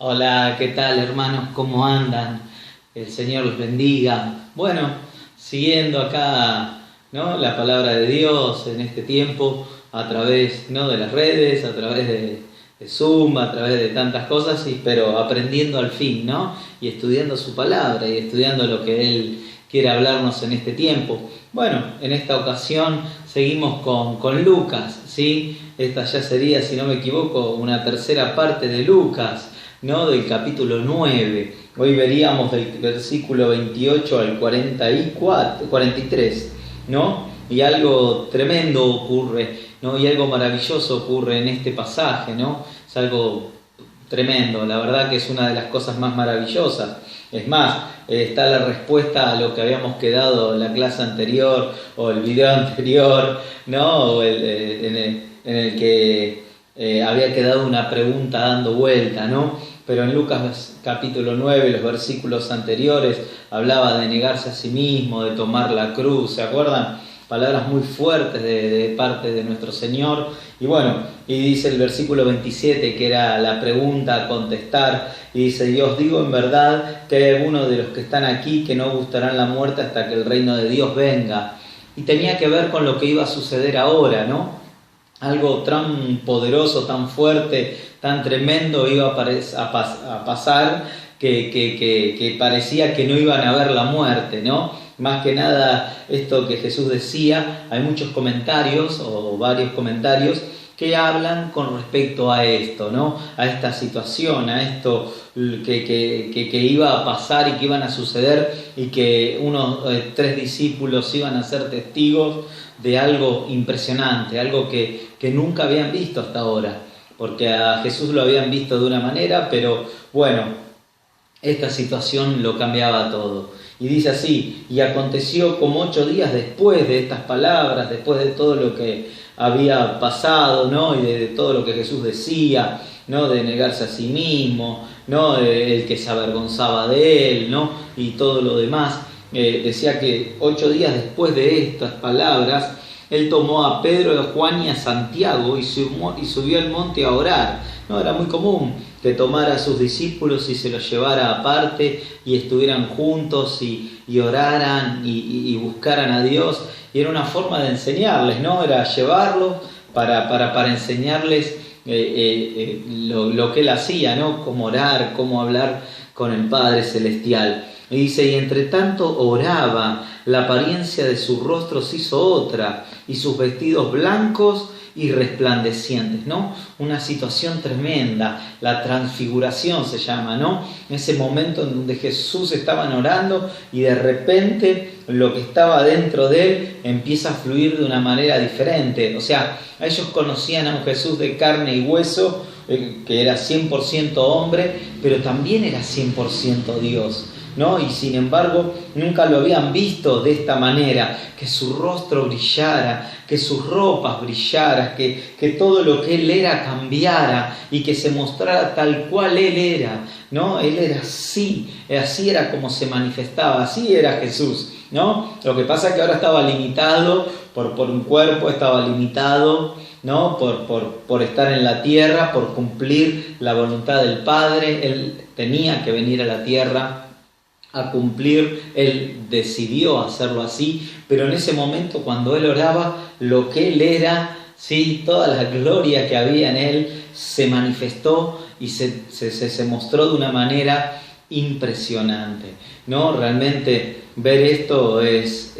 Hola, ¿qué tal, hermanos? ¿Cómo andan? El Señor los bendiga. Bueno, siguiendo acá, ¿no?, la palabra de Dios en este tiempo a través, ¿no?, de las redes, a través de Zoom, a través de tantas cosas, pero aprendiendo al fin, ¿no? Y estudiando su palabra y estudiando lo que Él quiere hablarnos en este tiempo. Bueno, en esta ocasión seguimos con Lucas, ¿sí? Esta ya sería, si no me equivoco, una tercera parte de Lucas, ¿no?, del capítulo 9. Hoy veríamos del versículo 28 al 43, ¿no? Y algo tremendo ocurre, ¿no? Y algo maravilloso ocurre en este pasaje, ¿no? Es algo tremendo, la verdad que es una de las cosas más maravillosas. Es más, está la respuesta a lo que habíamos quedado en la clase anterior o el video anterior, ¿no? O en el que había quedado una pregunta dando vuelta, ¿no? Pero en Lucas capítulo 9, los versículos anteriores, hablaba de negarse a sí mismo, de tomar la cruz, ¿se acuerdan? Palabras muy fuertes de parte de nuestro Señor. Y bueno, y dice el versículo 27, que era la pregunta a contestar, y dice: yo os digo en verdad que hay algunos de los que están aquí que no gustarán la muerte hasta que el reino de Dios venga. Y tenía que ver con lo que iba a suceder ahora, ¿no? Algo tan poderoso, tan fuerte, tan tremendo iba a pasar que parecía que no iban a ver la muerte, ¿no? Más que nada esto que Jesús decía, hay muchos comentarios o varios comentarios que hablan con respecto a esto, ¿no? A esta situación, a esto que iba a pasar y que iban a suceder, y que unos 3 discípulos iban a ser testigos de algo impresionante, algo que nunca habían visto hasta ahora, porque a Jesús lo habían visto de una manera, pero bueno, esta situación lo cambiaba todo. Y dice así: y aconteció como 8 días después de estas palabras, después de todo lo que había pasado, ¿no?, y de todo lo que Jesús decía, ¿no?, de negarse a sí mismo, ¿no?, el que se avergonzaba de él, ¿no?, y todo lo demás. Decía que 8 días después de estas palabras, él tomó a Pedro, a Juan y a Santiago y subió al monte a orar. No era muy común que tomara a sus discípulos y se los llevara aparte y estuvieran juntos y oraran y buscaran a Dios. Y era una forma de enseñarles, ¿no? Era llevarlos para enseñarles lo que él hacía, ¿no? Cómo orar, cómo hablar con el Padre Celestial. Y dice: y entre tanto oraba, la apariencia de su rostro se hizo otra, y sus vestidos blancos y resplandecientes, ¿no? Una situación tremenda, la transfiguración se llama, ¿no? Ese momento en donde Jesús estaban orando y de repente lo que estaba dentro de él empieza a fluir de una manera diferente. O sea, ellos conocían a un Jesús de carne y hueso, que era 100% hombre, pero también era 100% Dios, ¿no? Y sin embargo nunca lo habían visto de esta manera, que su rostro brillara, que sus ropas brillaran, que todo lo que él era cambiara y que se mostrara tal cual él era, ¿no? Él era así era como se manifestaba, así era Jesús, ¿no? Lo que pasa es que ahora estaba limitado por un cuerpo, estaba limitado, ¿no?, por estar en la tierra, por cumplir la voluntad del Padre. Él tenía que venir a la tierra a cumplir, él decidió hacerlo así, pero en ese momento cuando él oraba, lo que él era, ¿sí?, toda la gloria que había en él se manifestó y se mostró de una manera impresionante, ¿no? Realmente ver esto es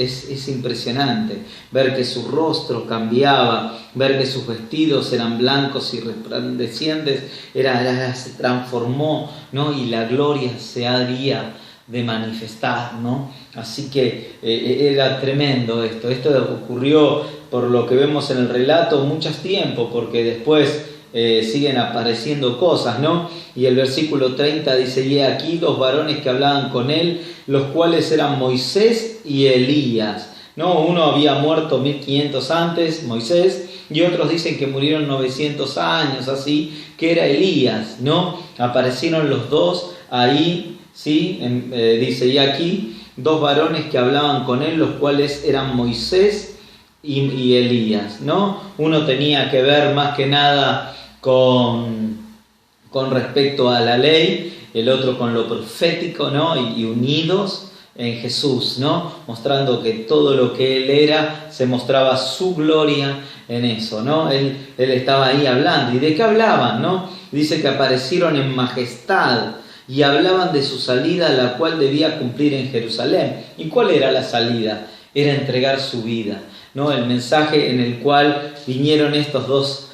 impresionante, ver que su rostro cambiaba, ver que sus vestidos eran blancos y resplandecientes, se transformó, ¿no?, y la gloria se haría de manifestar, ¿no? Así que era tremendo esto. Esto ocurrió, por lo que vemos en el relato, muchos tiempos, porque después siguen apareciendo cosas, ¿no? Y el versículo 30 dice: y aquí 2 varones que hablaban con él, los cuales eran Moisés y Elías, ¿no? Uno había muerto 1500 antes, Moisés, y otros dicen que murieron 900 años, así, que era Elías, ¿no? Aparecieron los dos ahí, ¿sí? Dice: y aquí 2 varones que hablaban con él, los cuales eran Moisés y Elías, ¿no? Uno tenía que ver más que nada con con respecto a la ley, el otro con lo profético, ¿no? Y unidos en Jesús, ¿no? Mostrando que todo lo que Él era, se mostraba su gloria en eso, ¿no? Él estaba ahí hablando. ¿Y de qué hablaban, no? Dice que aparecieron en majestad y hablaban de su salida, la cual debía cumplir en Jerusalén. ¿Y cuál era la salida? Era entregar su vida, ¿no? El mensaje en el cual vinieron estos dos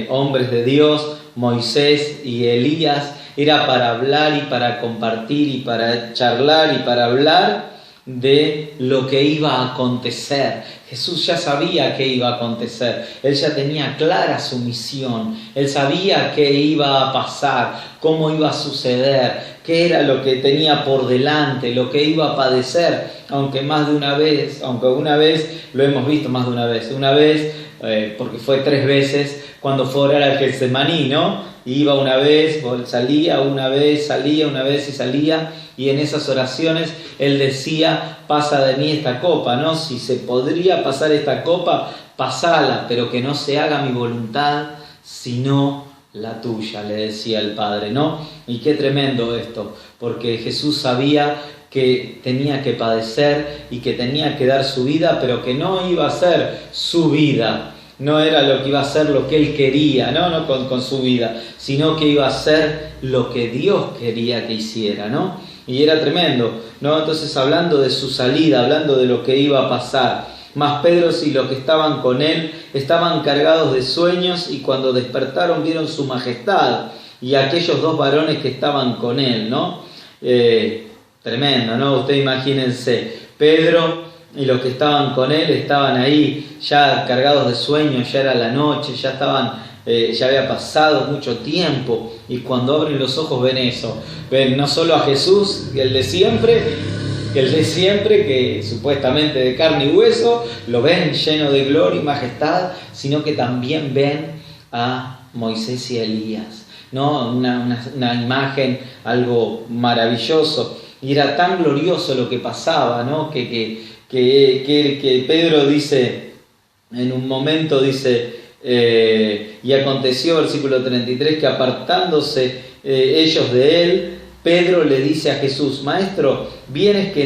hombres de Dios, Moisés y Elías, era para hablar y para compartir y para charlar y para hablar de lo que iba a acontecer. Jesús ya sabía qué iba a acontecer, Él ya tenía clara su misión, Él sabía qué iba a pasar, cómo iba a suceder, qué era lo que tenía por delante, lo que iba a padecer, aunque una vez lo hemos visto más de una vez, porque fue 3 veces cuando fue a orar al Getsemaní, ¿no? Iba una vez, salía una vez, salía una vez y salía, y en esas oraciones Él decía: pasa de mí esta copa, ¿no? Si se podría pasar esta copa, pasala, pero que no se haga mi voluntad, sino la tuya, le decía el Padre, ¿no? Y qué tremendo esto, porque Jesús sabía que tenía que padecer y que tenía que dar su vida, pero que no iba a ser su vida, no era lo que iba a ser lo que Él quería, no con su vida, sino que iba a ser lo que Dios quería que hiciera, ¿no? Y era tremendo, ¿no? Entonces, hablando de su salida, hablando de lo que iba a pasar, mas Pedro y los que estaban con él estaban cargados de sueños, y cuando despertaron vieron su majestad y aquellos 2 varones que estaban con él, ¿no? Tremendo, ¿no? Ustedes imagínense, Pedro y los que estaban con él estaban ahí ya cargados de sueños, ya era la noche, ya había pasado mucho tiempo, y cuando abren los ojos ven eso, ven no solo a Jesús, el de siempre, que supuestamente de carne y hueso, lo ven lleno de gloria y majestad, sino que también ven a Moisés y a Elías, ¿no? Una imagen, algo maravilloso, y era tan glorioso lo que pasaba, ¿no? Que Pedro dice, en un momento dice, y aconteció, versículo 33, que apartándose ellos de él, Pedro le dice a Jesús: Maestro, bien es que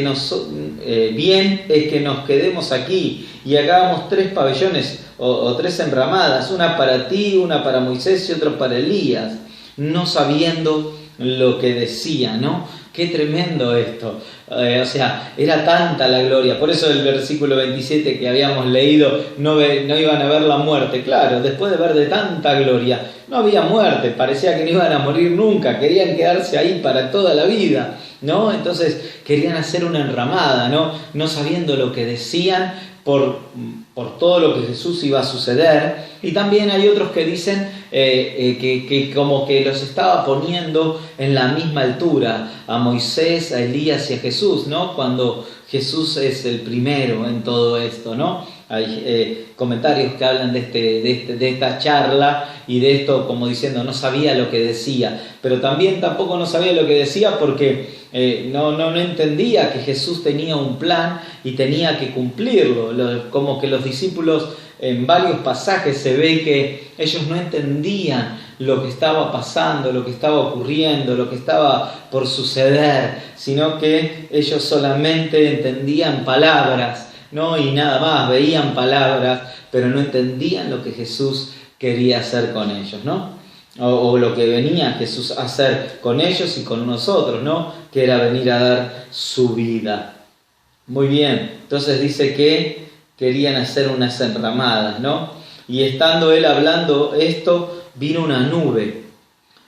nos quedemos aquí y hagamos 3 pabellones o 3 enramadas, una para ti, una para Moisés y otra para Elías, no sabiendo lo que decía, ¿no? Qué tremendo esto. O sea, era tanta la gloria. Por eso el versículo 27 que habíamos leído, no iban a ver la muerte. Claro, después de ver de tanta gloria, no había muerte. Parecía que no iban a morir nunca. Querían quedarse ahí para toda la vida, ¿no? Entonces querían hacer una enramada, ¿no? No sabiendo lo que decían por todo lo que Jesús iba a suceder. Y también hay otros que dicen que como que los estaba poniendo en la misma altura a Moisés, a Elías y a Jesús, ¿no? Cuando Jesús es el primero en todo esto, ¿no? Hay comentarios que hablan de esta charla y de esto como diciendo no sabía lo que decía, pero tampoco no sabía lo que decía porque no entendía que Jesús tenía un plan y tenía que cumplirlo. Como que los discípulos, en varios pasajes se ve que ellos no entendían lo que estaba pasando, lo que estaba ocurriendo, lo que estaba por suceder, sino que ellos solamente entendían palabras, ¿no? Y nada más, veían palabras, pero no entendían lo que Jesús quería hacer con ellos, ¿no? O lo que venía Jesús a hacer con ellos y con nosotros, ¿no? Que era venir a dar su vida. Muy bien, entonces dice que querían hacer unas enramadas, ¿no? Y estando él hablando esto, vino una nube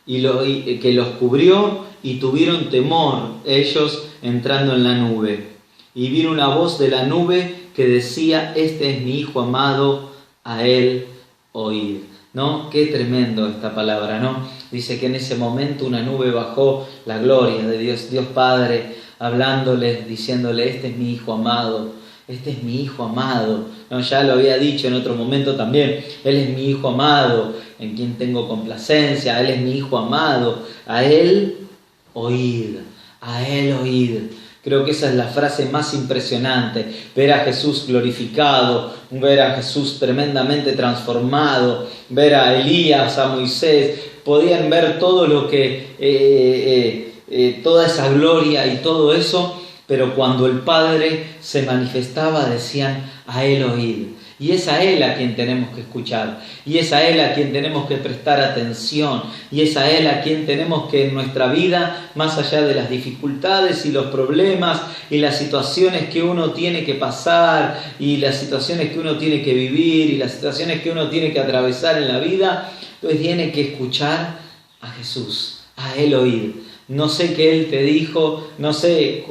que los cubrió, y tuvieron temor ellos entrando en la nube. Y vino una voz de la nube que decía: Este es mi Hijo amado, a él oíd. ¿No? Qué tremendo esta palabra, ¿no? Dice que en ese momento una nube bajó, la gloria de Dios Padre, hablándoles, diciéndole: Este es mi Hijo amado, este es mi Hijo amado. No, ya lo había dicho en otro momento también: Él es mi Hijo amado, en quien tengo complacencia, Él es mi Hijo amado, a Él oíd, a Él oíd. Creo que esa es la frase más impresionante, ver a Jesús glorificado, ver a Jesús tremendamente transformado, ver a Elías, a Moisés, podían ver todo lo que, toda esa gloria y todo eso, pero cuando el Padre se manifestaba decían: a Él oíd. Y es a Él a quien tenemos que escuchar, y es a Él a quien tenemos que prestar atención, y es a Él a quien tenemos que en nuestra vida, más allá de las dificultades y los problemas y las situaciones que uno tiene que pasar y las situaciones que uno tiene que vivir y las situaciones que uno tiene que atravesar en la vida, pues tiene que escuchar a Jesús, a Él oír. No sé qué Él te dijo, no sé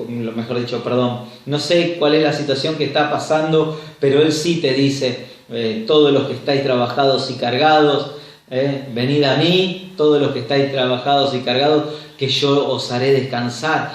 cuál es la situación que está pasando, pero Él sí te dice: todos los que estáis trabajados y cargados, venid a mí, todos los que estáis trabajados y cargados, que yo os haré descansar.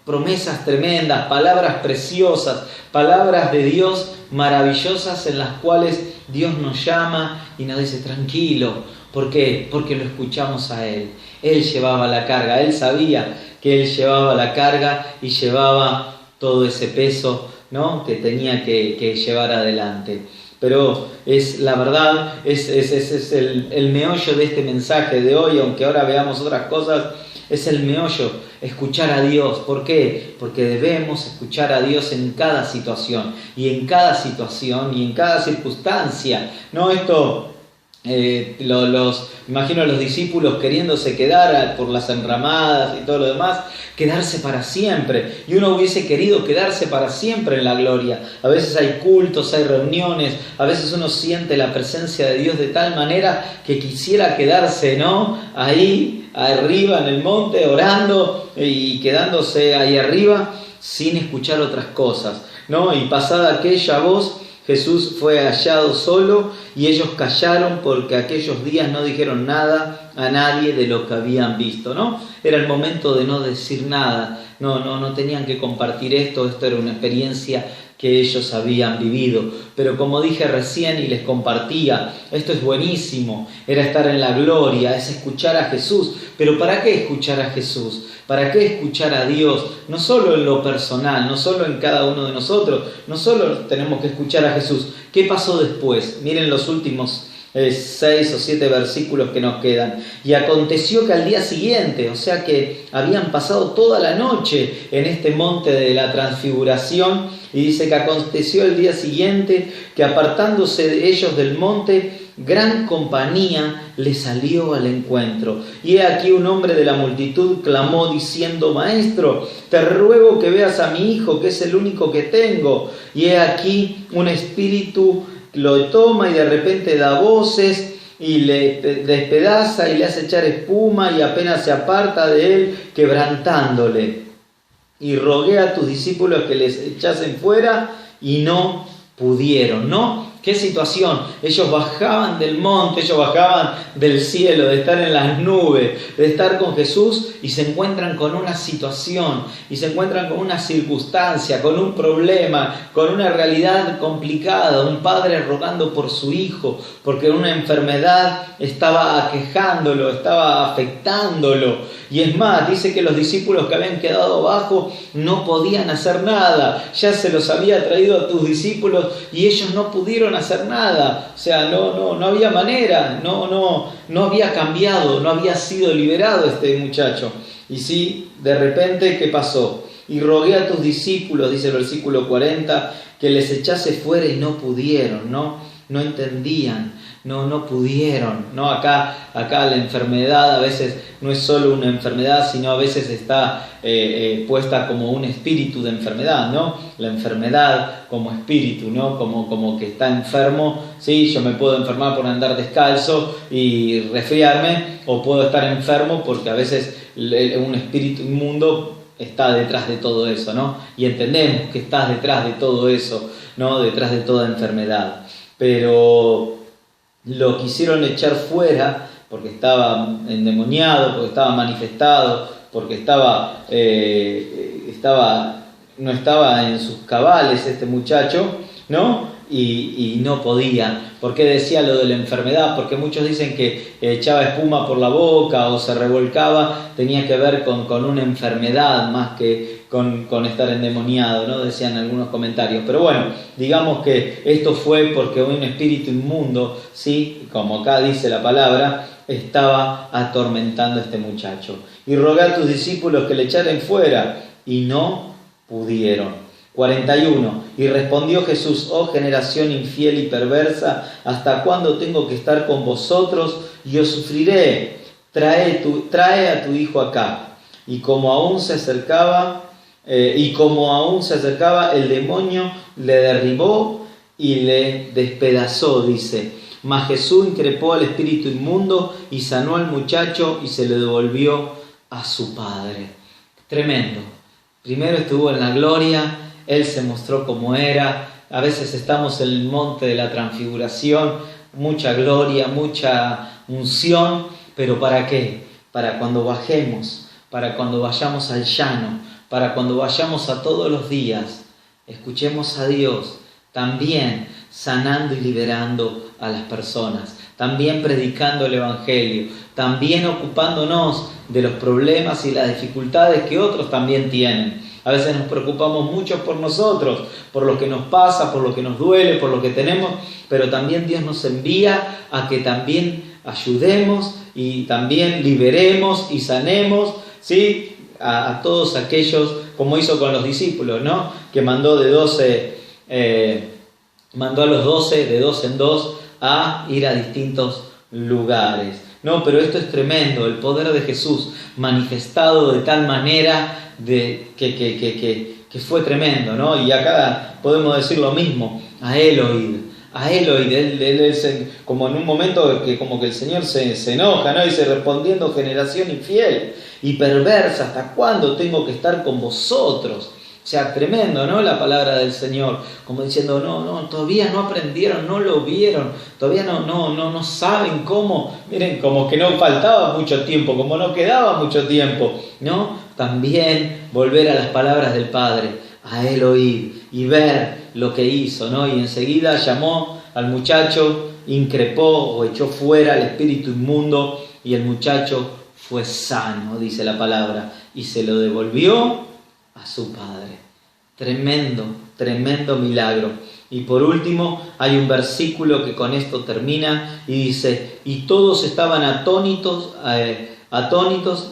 Promesas tremendas, palabras preciosas, palabras de Dios maravillosas en las cuales Dios nos llama y nos dice: tranquilo. ¿Por qué? Porque lo escuchamos a Él. Él llevaba la carga, Él sabía que Él llevaba la carga y llevaba todo ese peso, ¿no?, que tenía que llevar adelante. Pero es la verdad, es el meollo de este mensaje de hoy, aunque ahora veamos otras cosas, es el meollo, escuchar a Dios. ¿Por qué? Porque debemos escuchar a Dios en cada situación y en cada circunstancia. No esto... imagino a los discípulos queriéndose quedar por las enramadas y todo lo demás, quedarse para siempre, y uno hubiese querido quedarse para siempre en la gloria. A veces hay cultos, hay reuniones, a veces uno siente la presencia de Dios de tal manera que quisiera quedarse, ¿no?, ahí arriba en el monte orando y quedándose ahí arriba sin escuchar otras cosas, ¿no? Y pasada aquella voz, Jesús fue hallado solo y ellos callaron porque aquellos días no dijeron nada a nadie de lo que habían visto, ¿no? Era el momento de no decir nada, no tenían que compartir esto era una experiencia que ellos habían vivido. Pero como dije recién y les compartía, esto es buenísimo, era estar en la gloria, es escuchar a Jesús. ¿Pero para qué escuchar a Jesús? ¿Para qué escuchar a Dios? No solo en lo personal, no solo en cada uno de nosotros, no solo tenemos que escuchar a Jesús. ¿Qué pasó después? Miren los últimos 6 o 7 versículos que nos quedan. Y aconteció que al día siguiente, o sea que habían pasado toda la noche en este monte de la transfiguración, y dice que aconteció el día siguiente que apartándose de ellos del monte, gran compañía le salió al encuentro. Y he aquí un hombre de la multitud clamó diciendo: Maestro, te ruego que veas a mi hijo, que es el único que tengo. Y he aquí un espíritu lo toma y de repente da voces y le despedaza y le hace echar espuma, y apenas se aparta de él, quebrantándole. Y rogué a tus discípulos que les echasen fuera y no pudieron, ¿no? ¿Qué situación? Ellos bajaban del monte, ellos bajaban del cielo, de estar en las nubes, de estar con Jesús, y se encuentran con una situación, y se encuentran con una circunstancia, con un problema, con una realidad complicada. Un padre rogando por su hijo, porque una enfermedad estaba aquejándolo, estaba afectándolo. Y es más, dice que los discípulos que habían quedado abajo no podían hacer nada. Ya se los había traído a tus discípulos y ellos no pudieron hacer nada. O sea, no había manera, no había cambiado, no había sido liberado este muchacho. Y sí, de repente, ¿qué pasó? Y rogué a tus discípulos, dice el versículo 40, que les echase fuera y no pudieron, no entendían. No pudieron, ¿no? Acá la enfermedad a veces no es solo una enfermedad, sino a veces está puesta como un espíritu de enfermedad, ¿no? La enfermedad como espíritu, ¿no? Como que está enfermo. Sí, yo me puedo enfermar por andar descalzo y resfriarme, o puedo estar enfermo porque a veces un espíritu inmundo está detrás de todo eso, ¿no? Y entendemos que estás detrás de todo eso, ¿no? Detrás de toda enfermedad. Pero lo quisieron echar fuera porque estaba endemoniado, porque estaba manifestado, porque no estaba en sus cabales este muchacho, ¿no? Y no podía. ¿Por qué decía lo de la enfermedad? Porque muchos dicen que echaba espuma por la boca o se revolcaba, tenía que ver con una enfermedad más que con estar endemoniado, ¿no? Decían algunos comentarios. Pero bueno, digamos que esto fue porque un espíritu inmundo, ¿sí? Como acá dice la palabra, estaba atormentando a este muchacho. Y rogué a tus discípulos que le echaren fuera, y no pudieron. 41. Y respondió Jesús: oh generación infiel y perversa, ¿hasta cuándo tengo que estar con vosotros? Y os sufriré. Trae a tu hijo acá. Y como aún se acercaba, el demonio le derribó y le despedazó, dice. Mas Jesús increpó al espíritu inmundo y sanó al muchacho y se le devolvió a su padre. Tremendo. Primero estuvo en la gloria, Él se mostró como era. A veces estamos en el monte de la transfiguración, mucha gloria, mucha unción, pero ¿para qué? Para cuando bajemos, para cuando vayamos al llano, para cuando vayamos a todos los días, escuchemos a Dios también sanando y liberando a las personas, también predicando el Evangelio, también ocupándonos de los problemas y las dificultades que otros también tienen. A veces nos preocupamos mucho por nosotros, por lo que nos pasa, por lo que nos duele, por lo que tenemos, pero también Dios nos envía a que también ayudemos y también liberemos y sanemos, ¿sí?, a todos aquellos, como hizo con los discípulos, ¿no?, que mandó a los 12 de 2 en 2 a ir a distintos lugares. No, pero esto es tremendo, el poder de Jesús manifestado de tal manera que fue tremendo, ¿no? Y acá podemos decir lo mismo, a él él como en un momento que como que el Señor se enoja, ¿no? Dice: respondiendo generación infiel y perversa, ¿hasta cuándo tengo que estar con vosotros? O sea, tremendo, ¿no?, la palabra del Señor, como diciendo, no, todavía no aprendieron, no lo vieron, todavía no saben cómo, miren, como que no faltaba mucho tiempo, como no quedaba mucho tiempo, ¿no? También volver a las palabras del Padre, a Él oír y ver lo que hizo, ¿no? Y enseguida llamó al muchacho, increpó o echó fuera al espíritu inmundo y el muchacho fue sano, dice la palabra, y se lo devolvió a su padre. Tremendo, tremendo milagro. Y por último, hay un versículo que con esto termina y dice: y todos estaban atónitos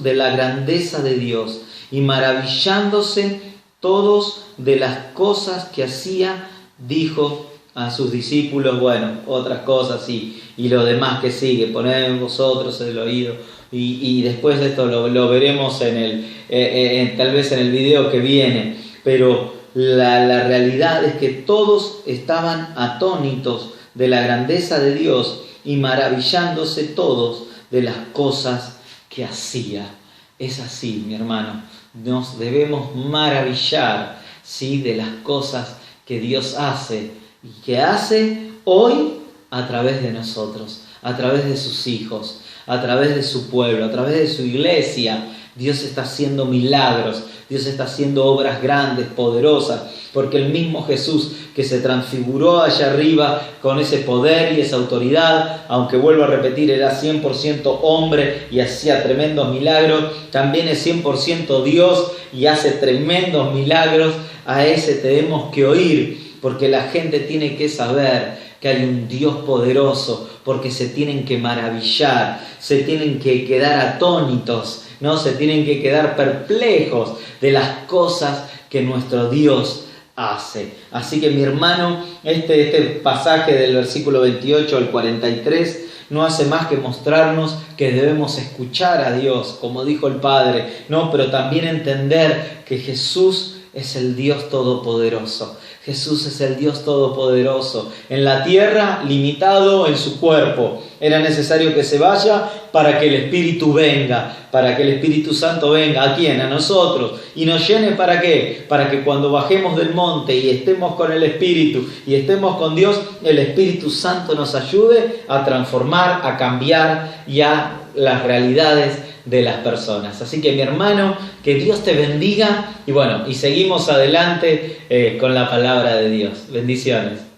de la grandeza de Dios y maravillándose todos de las cosas que hacía. Dijo a sus discípulos, bueno, otras cosas y lo demás que sigue, poned vosotros el oído. Y después de esto lo veremos tal vez en el video que viene, pero la realidad es que todos estaban atónitos de la grandeza de Dios y maravillándose todos de las cosas que hacía. Es así, mi hermano, nos debemos maravillar, ¿sí?, de las cosas que Dios hace y que hace hoy a través de nosotros, a través de sus hijos, a través de su pueblo, a través de su iglesia. Dios está haciendo milagros, Dios está haciendo obras grandes, poderosas, porque el mismo Jesús que se transfiguró allá arriba con ese poder y esa autoridad, aunque vuelvo a repetir, era 100% hombre y hacía tremendos milagros, también es 100% Dios y hace tremendos milagros. A ese tenemos que oír, porque la gente tiene que saber que hay un Dios poderoso, porque se tienen que maravillar, se tienen que quedar atónitos, ¿no? Se tienen que quedar perplejos de las cosas que nuestro Dios hace. Así que, mi hermano, este pasaje del versículo 28 al 43 no hace más que mostrarnos que debemos escuchar a Dios, como dijo el Padre, ¿no? Pero también entender que Jesús es el Dios Todopoderoso. Jesús es el Dios Todopoderoso. En la tierra, limitado en su cuerpo. Era necesario que se vaya para que el Espíritu venga, para que el Espíritu Santo venga. ¿A quién? A nosotros. Y nos llene, ¿para qué? Para que cuando bajemos del monte y estemos con el Espíritu y estemos con Dios, el Espíritu Santo nos ayude a transformar, a cambiar y a las realidades de las personas. Así que, mi hermano, que Dios te bendiga y bueno, y seguimos adelante con la palabra de Dios. Bendiciones.